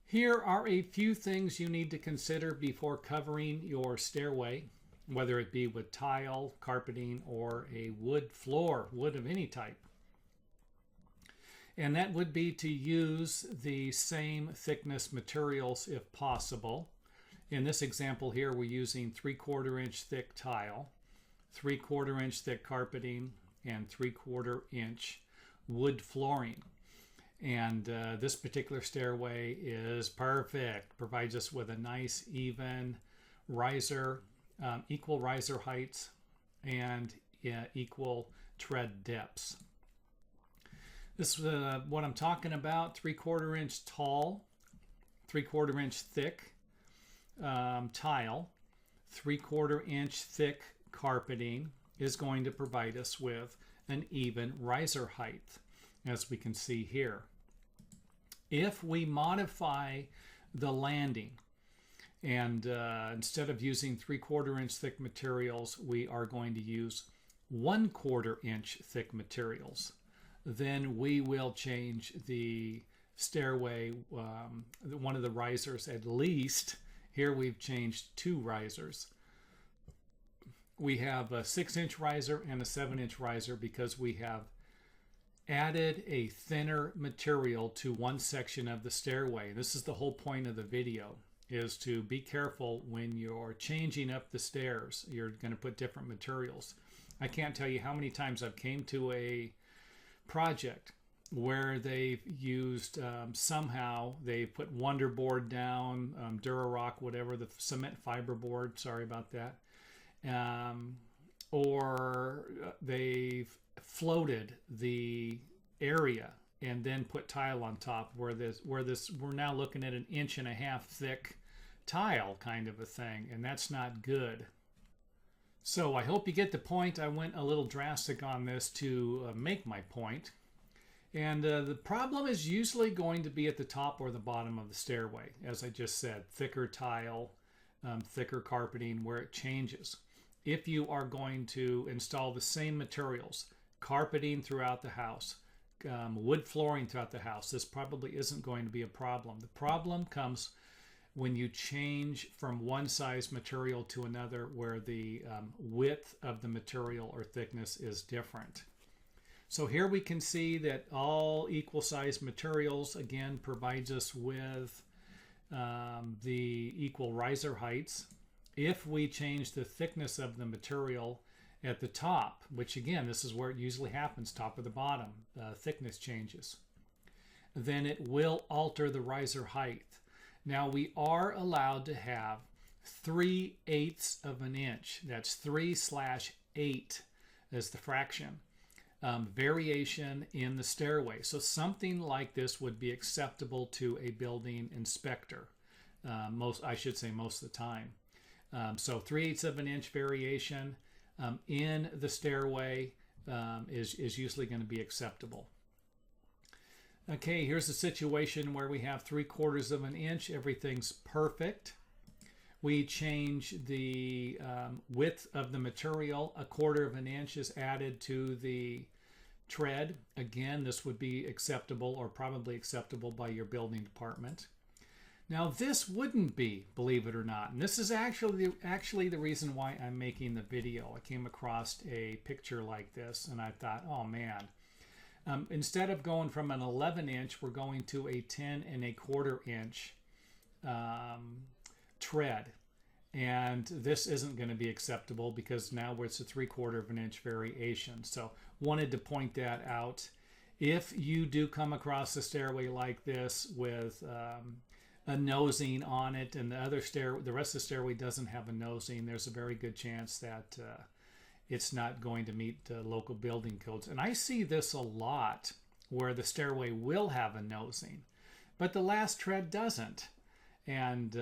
Here are a few things you need to consider before covering your stairway, whether it be with tile, carpeting, or a wood floor, wood of any type. And that would be to use the same thickness materials if possible. In this example here, we're using 3/4 inch thick tile, 3/4 inch thick carpeting, and 3/4 inch wood flooring. And this particular stairway is perfect. Provides us with a nice even riser, equal riser heights, and equal tread depths. This is what I'm talking about. 3/4 inch tall, 3/4 inch thick tile, 3/4 inch thick carpeting is going to provide us with an even riser height, as we can see here. If we modify the landing and instead of using 3/4 inch thick materials, we are going to use 1/4 inch thick materials, then we will change the stairway, one of the risers at least. Here we've changed 2 risers. We have a 6-inch riser and a 7-inch riser because we have added a thinner material to one section of the stairway. This is the whole point of the video, is to be careful when you're changing up the stairs. You're going to put different materials. I can't tell you how many times I've came to a project where they've used somehow they put Wonderboard down, Durarock, whatever, the cement fiber board, sorry about that, or they've floated the area and then put tile on top, where we're now looking at an 1.5 inch thick tile kind of a thing, and that's not good. So I hope you get the point. I went a little drastic on this to make my point. And the problem is usually going to be at the top or the bottom of the stairway. As I just said, thicker tile, thicker carpeting, where it changes. If you are going to install the same materials, carpeting throughout the house, wood flooring throughout the house, this probably isn't going to be a problem. The problem comes when you change from one size material to another, where the width of the material or thickness is different. So here we can see that all equal size materials again provides us with the equal riser heights. If we change the thickness of the material at the top, which again, this is where it usually happens, top or the bottom, thickness changes, then it will alter the riser height. Now we are allowed to have 3/8 of an inch. That's 3/8 as the fraction. Variation in the stairway. So something like this would be acceptable to a building inspector. Most of the time. So 3/8 of an inch variation in the stairway is usually going to be acceptable. Okay, here's a situation where we have 3/4 of an inch. Everything's perfect. We change the width of the material. 1/4 of an inch is added to the tread. Again, this would be acceptable, or probably acceptable, by your building department. Now this wouldn't be, believe it or not, and this is actually the reason why I'm making the video. I came across a picture like this and I thought, oh man, instead of going from an 11-inch, we're going to a 10 1/4 inch tread, and this isn't going to be acceptable because now it's a 3/4 of an inch variation. So wanted to point that out. If you do come across a stairway like this with a nosing on it, and the rest of the stairway doesn't have a nosing, there's a very good chance that it's not going to meet local building codes. And I see this a lot, where the stairway will have a nosing, but the last tread doesn't. And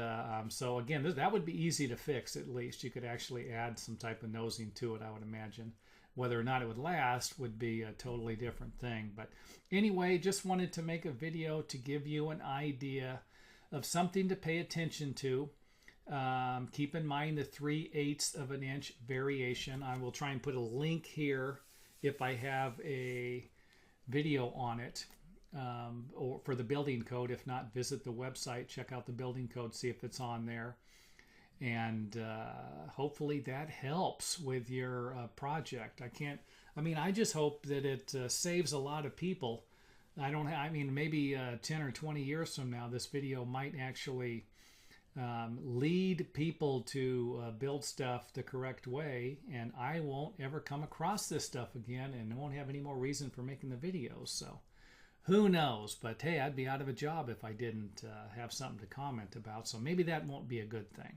so again, that would be easy to fix. At least you could actually add some type of nosing to it, I would imagine. Whether or not it would last would be a totally different thing. But anyway, just wanted to make a video to give you an idea of something to pay attention to. Keep in mind the 3/8 of an inch variation. I will try and put a link here if I have a video on it. or for the building code. If not, visit the website, check out the building code, see if it's on there. And hopefully that helps with your project. I just hope that it saves a lot of people. Maybe 10 or 20 years from now, this video might actually lead people to build stuff the correct way, and I won't ever come across this stuff again and won't have any more reason for making the videos. So who knows? But hey, I'd be out of a job if I didn't have something to comment about. So maybe that won't be a good thing.